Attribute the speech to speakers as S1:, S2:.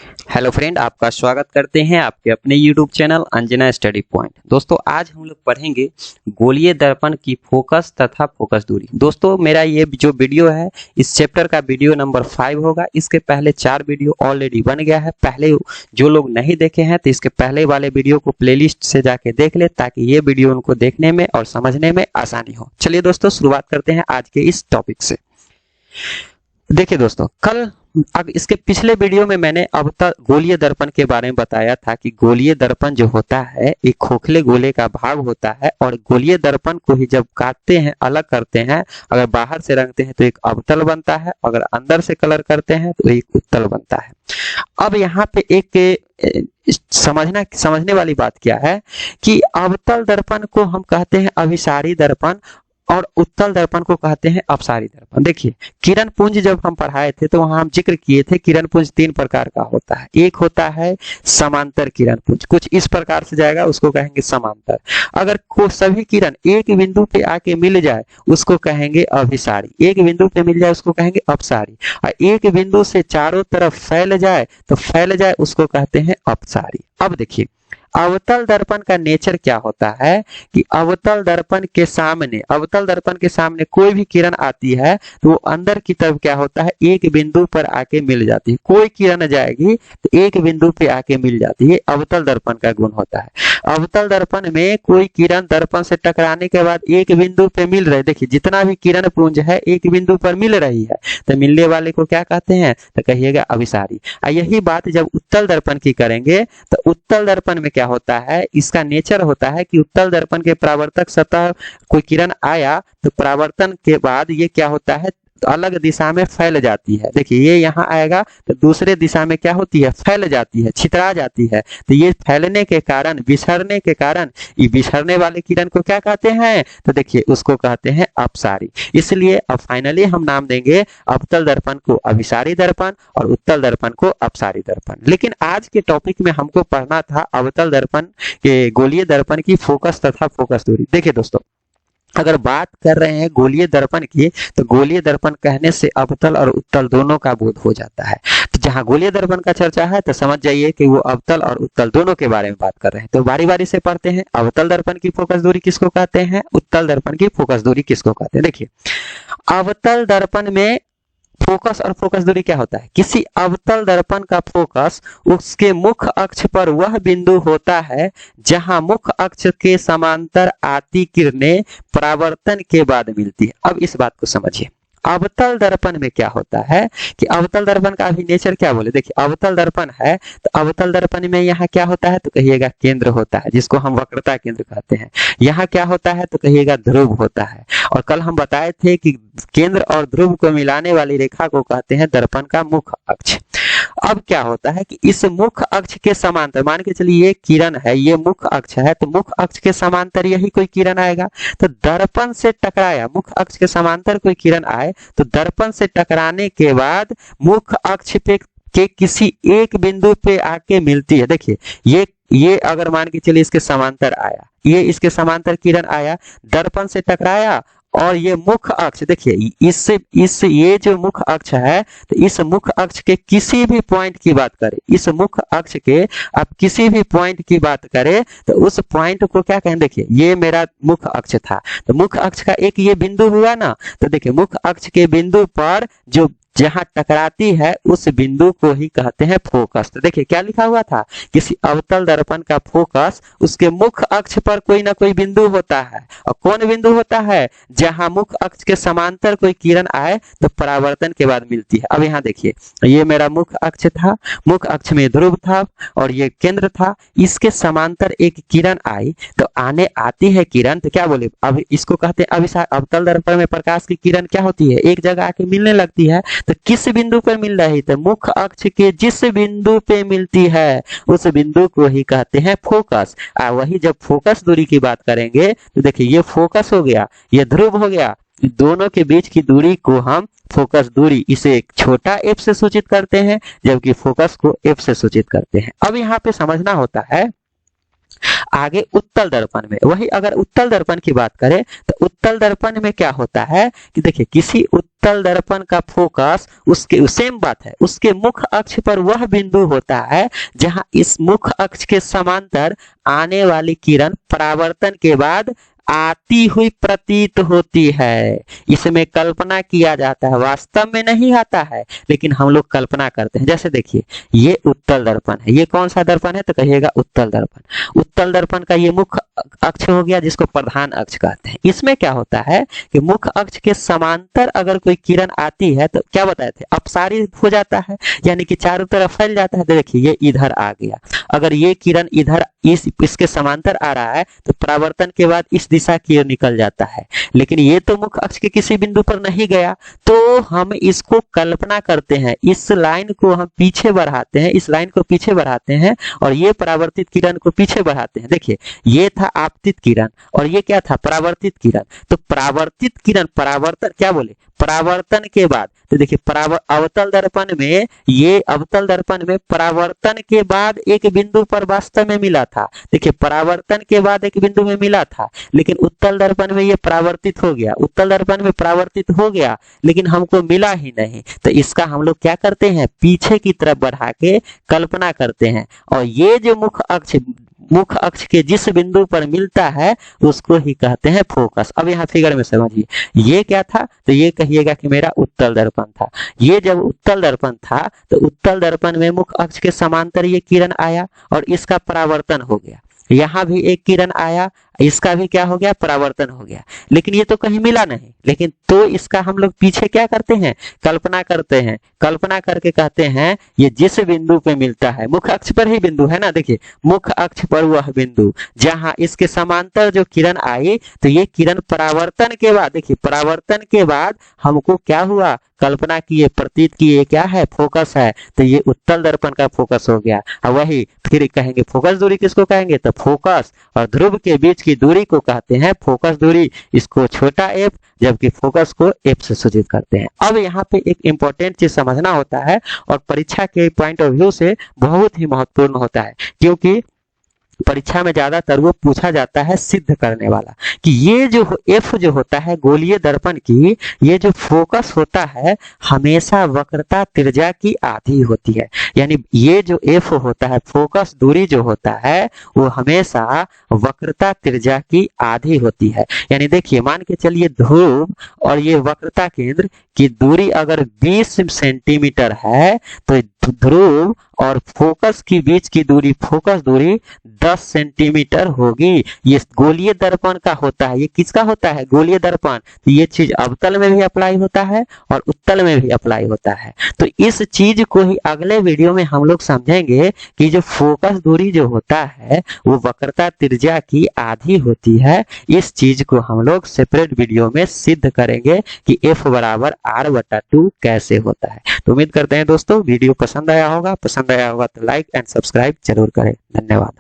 S1: Hello friend, आपका स्वागत करते हैं आपके अपने YouTube channel Anjana study point. दोस्तों, आज हम लोग पढ़ेंगे गोलीय दर्पण की फोकस तथा फोकस दूरी। दोस्तों, मेरा ये जो वीडियो है इस चैप्टर का वीडियो नंबर 5 होगा। इसके पहले 4 वीडियो ऑलरेडी बन गया है। पहले जो लोग नहीं देखे हैं तो इसके पहले वाले वीडियो को प्लेलिस्ट से जाके देख ले, ताकि ये वीडियो उनको देखने में और समझने में आसानी हो। चलिए दोस्तों, शुरुआत करते हैं आज के इस टॉपिक से। देखिए दोस्तों, कल अब इसके पिछले वीडियो में मैंने अब तक गोलीय दर्पण के बारे में बताया था कि गोलीय दर्पण जो होता है एक खोखले गोले का भाग होता है, और गोलीय दर्पण को ही जब काटते हैं, अलग करते हैं, अगर बाहर से रंगते हैं तो एक अवतल बनता है, अगर अंदर से कलर करते हैं तो एक उत्तल बनता है। अब यहाँ पे एक समझने वाली बात क्या है कि अवतल दर्पण को हम कहते हैं अभिसारी दर्पण और उत्तल दर्पण को कहते हैं अपसारी दर्पण। देखिए, किरण पुंज जब हम पढ़ाए थे तो वहां हम जिक्र किए थे किरण पुंज 3 प्रकार का होता है। एक होता है समांतर किरण पुंज, कुछ इस प्रकार से जाएगा, उसको कहेंगे समांतर। अगर को सभी किरण एक बिंदु पे आके मिल जाए उसको कहेंगे अभिसारी, एक बिंदु पे मिल जाए उसको कहेंगे अपसारी, और एक बिंदु से चारों तरफ फैल जाए उसको कहते हैं अपसारी। अब देखिए, अवतल दर्पण का नेचर क्या होता है कि अवतल दर्पण के सामने कोई भी किरण आती है तो वो अंदर की तरफ क्या होता है, एक बिंदु पर आके मिल जाती है। कोई किरण जाएगी तो एक बिंदु पे आके मिल जाती है, अवतल दर्पण का गुण होता है। अवतल दर्पण में कोई किरण दर्पण से टकराने के बाद एक बिंदु पे मिल रहे, देखिए जितना भी किरण पुंज है एक बिंदु पर मिल रही है, तो मिलने वाले को क्या कहते हैं, तो कहिएगा अभिसारी। यही बात जब उत्तल दर्पण की करेंगे तो उत्तल दर्पण में क्या होता है, इसका नेचर होता है कि उत्तल दर्पण के परावर्तक सतह कोई किरण आया तो परावर्तन के बाद ये क्या होता है, तो अलग दिशा में फैल जाती है। देखिए, ये यहाँ आएगा तो दूसरे दिशा में क्या होती है, फैल जाती है, छितरा जाती है। तो ये फैलने के कारण, बिछड़ने के कारण, ये बिछड़ने वाले किरण को क्या कहते हैं, तो देखिए उसको कहते हैं अपसारी। इसलिए अब फाइनली हम नाम देंगे अवतल दर्पण को अभिसारी दर्पण और उत्तल दर्पण को अपसारी दर्पण। लेकिन आज के टॉपिक में हमको पढ़ना था अवतल दर्पण के गोलीय दर्पण की फोकस तथा फोकस दूरी। देखिए दोस्तों, अगर बात कर रहे हैं गोलीय दर्पण की, तो गोलीय दर्पण कहने से अवतल और उत्तल दोनों का बोध हो जाता है। तो जहां गोलीय दर्पण का चर्चा है तो समझ जाइए कि वो अवतल और उत्तल दोनों के बारे में बात कर रहे हैं। तो बारी बारी से पढ़ते हैं, अवतल दर्पण की फोकस दूरी किसको कहते हैं, उत्तल दर्पण की फोकस दूरी किसको कहते हैं। देखिए, अवतल दर्पण में फोकस और फोकस दूरी क्या होता है, किसी अवतल दर्पण का फोकस उसके मुख्य अक्ष पर वह बिंदु होता है जहां मुख्य अक्ष के समांतर आती किरणें परावर्तन के बाद मिलती है। अब इस बात को समझिए, अवतल दर्पण में क्या होता है कि अवतल दर्पण का अभी नेचर क्या बोले। देखिए, अवतल दर्पण है तो अवतल दर्पण में यहाँ क्या होता है, तो कहिएगा केंद्र होता है, जिसको हम वक्रता केंद्र कहते हैं। यहाँ क्या होता है, तो कहिएगा ध्रुव होता है। और कल हम बताए थे कि केंद्र और ध्रुव को मिलाने वाली रेखा को कहते हैं दर्पण का मुख्य अक्ष। अब क्या होता है कि इस मुख्य अक्ष के समांतर, मान के चलिए ये किरण है, ये मुख्य अक्ष है, तो मुख्य अक्ष के समांतर यही कोई किरण आएगा। तो दर्पण से टकराया, मुख्य अक्ष के समांतर कोई किरण आए तो दर्पण से टकराने के बाद मुख्य अक्ष पे के किसी एक बिंदु पे आके मिलती है। देखिए, ये अगर मान के चलिए इसके समांतर आया, ये इसके समांतर किरण आया, दर्पण से टकराया, और ये मुख्य अक्ष, देखिए ये जो मुख्य अक्ष है, तो इस मुख्य अक्ष के किसी भी पॉइंट की बात करें, इस मुख्य अक्ष के आप किसी भी पॉइंट की बात करें तो उस पॉइंट को क्या कहें, देखिए ये मेरा मुख्य अक्ष था, तो मुख्य अक्ष का एक ये बिंदु हुआ ना, तो देखिए मुख्य अक्ष के बिंदु पर जो जहां टकराती है उस बिंदु को ही कहते हैं फोकस। तो देखिए क्या लिखा हुआ था, किसी अवतल दर्पण का फोकस उसके मुख्य अक्ष पर कोई ना कोई बिंदु होता है, और कौन बिंदु होता है, जहां मुख्य अक्ष के समांतर कोई किरण आए तो परावर्तन के बाद मिलती है। अब यहाँ देखिए, ये मेरा मुख्य अक्ष था, मुख्य अक्ष में ध्रुव था और ये केंद्र था, इसके समांतर एक किरण आई, तो आती है किरण, तो क्या बोले, अब इसको कहते हैं अभिसार। अवतल दर्पण में प्रकाश की किरण क्या होती है, एक जगह आके मिलने लगती है, तो किस बिंदु पर मिल रही, तो मुख्य अक्ष के जिस बिंदु पे मिलती है उस बिंदु को ही कहते हैं फोकस। वही जब फोकस दूरी की बात करेंगे तो देखिए ये फोकस हो गया, ये ध्रुव हो गया, दोनों के बीच की दूरी को हम फोकस दूरी, इसे एक छोटा एफ से सूचित करते हैं, जबकि फोकस को एफ से सूचित करते हैं। अब यहाँ पे समझना होता है, आगे उत्तल दर्पण में, वही अगर उत्तल दर्पण की बात करें तो उत्तल दर्पण में क्या होता है कि देखिए किसी उत्तल दर्पण का फोकस उसके सेम बात है, उसके मुख अक्ष पर वह बिंदु होता है जहां इस मुख अक्ष के समांतर आने वाली किरण परावर्तन के बाद आती हुई प्रतीत होती है। इसमें कल्पना किया जाता है, वास्तव में नहीं आता है लेकिन हम लोग कल्पना करते हैं। जैसे देखिए ये उत्तल दर्पण है, ये कौन सा दर्पण है तो कहिएगा उत्तल दर्पण। उत्तल दर्पण का ये मुख्य अक्ष हो गया जिसको प्रधान अक्ष कहते हैं। इसमें क्या होता है कि मुख्य अक्ष के समांतर अगर कोई किरण आती है तो क्या बताए थे, अपसारित हो जाता है, यानी कि चारों तरफ फैल जाता है। तो देखिए ये इधर आ गया, अगर ये किरण इधर इसके समांतर आ रहा है तो परावर्तन के बाद इस दिशा की ओर निकल जाता है, लेकिन ये तो मुख्य अक्ष के किसी बिंदु पर नहीं गया, तो हम इसको कल्पना करते हैं, इस लाइन को हम पीछे बढ़ाते हैं, इस लाइन को पीछे बढ़ाते हैं और ये परावर्तित किरण को पीछे बढ़ाते हैं। देखिए ये था आपतित किरण और ये क्या था, परावर्तित किरण। तो परावर्तित किरण परावर्तन क्या बोले, परावर्तन के बाद, तो देखिए अवतल दर्पण में, ये अवतल दर्पण में परावर्तन के बाद एक बिंदु पर वास्तव में मिला था। देखिए परावर्तन के बाद एक बिंदु में मिला था, लेकिन उत्तल दर्पण में ये परावर्तित हो गया, उत्तल दर्पण में परावर्तित हो गया लेकिन हमको मिला ही नहीं। तो इसका हम लोग क्या करते हैं, पीछे की तरफ बढ़ा के कल्पना करते हैं और ये जो मुख्य अक्ष के जिस बिंदु पर मिलता है उसको ही कहते हैं फोकस। अब यहाँ फिगर में समझिए ये क्या था, तो ये कहिएगा कि मेरा उत्तल दर्पण था। ये जब उत्तल दर्पण था तो उत्तल दर्पण में मुख्य अक्ष के समांतर ये किरण आया और इसका परावर्तन हो गया। यहाँ भी एक किरण आया, इसका भी क्या हो गया, परावर्तन हो गया, लेकिन ये तो कहीं मिला नहीं। लेकिन तो इसका हम लोग पीछे क्या करते हैं, कल्पना करते हैं, कल्पना करके कहते हैं ये जिस बिंदु पे मिलता है, मुख्य अक्ष पर ही बिंदु है ना, देखिए मुख्य अक्ष पर वह बिंदु जहां इसके समांतर जो किरण आई, तो ये किरण परावर्तन के बाद, देखिए परावर्तन के बाद हमको क्या हुआ, कल्पना किए, प्रतीत किए, क्या है, फोकस है। तो ये उत्तल दर्पण का फोकस हो गया। अब वही फिर कहेंगे फोकस दूरी किसको कहेंगे, तो फोकस और ध्रुव के बीच की दूरी को कहते हैं फोकस दूरी, इसको छोटा एफ, जबकि फोकस को एफ से सूचित करते हैं। अब यहाँ पे एक इंपॉर्टेंट चीज समझना होता है और परीक्षा के पॉइंट ऑफ व्यू से बहुत ही महत्वपूर्ण होता है, क्योंकि परीक्षा में ज्यादातर वो पूछा जाता है सिद्ध करने वाला कि ये जो एफ जो होता है गोलीय दर्पण की, ये जो फोकस होता है हमेशा वक्रता त्रिज्या की आधी होती है। यानी ये जो एफ होता है, फोकस दूरी जो होता है वो हमेशा वक्रता त्रिज्या की आधी होती है। यानी देखिए मान के चलिए ध्रुव और ये वक्रता केंद्र की दूरी अगर 20 सेंटीमीटर है तो ध्रुव और फोकस के बीच की दूरी, फोकस दूरी 10 सेंटीमीटर होगी। ये गोलीय दर्पण का होता है। ये किसका होता है, गोलीय दर्पण। तो ये चीज अवतल में भी अप्लाई होता है और उत्तल में भी अप्लाई होता है। तो इस चीज को ही अगले वीडियो में हम लोग समझेंगे कि जो फोकस दूरी जो होता है वो वक्रता त्रिज्या की आधी होती है। इस चीज को हम लोग सेपरेट वीडियो में सिद्ध करेंगे कि F बराबर R/2 कैसे होता है। तो उम्मीद करते हैं दोस्तों वीडियो पसंद आया होगा तो लाइक एंड सब्सक्राइब जरूर करें। धन्यवाद।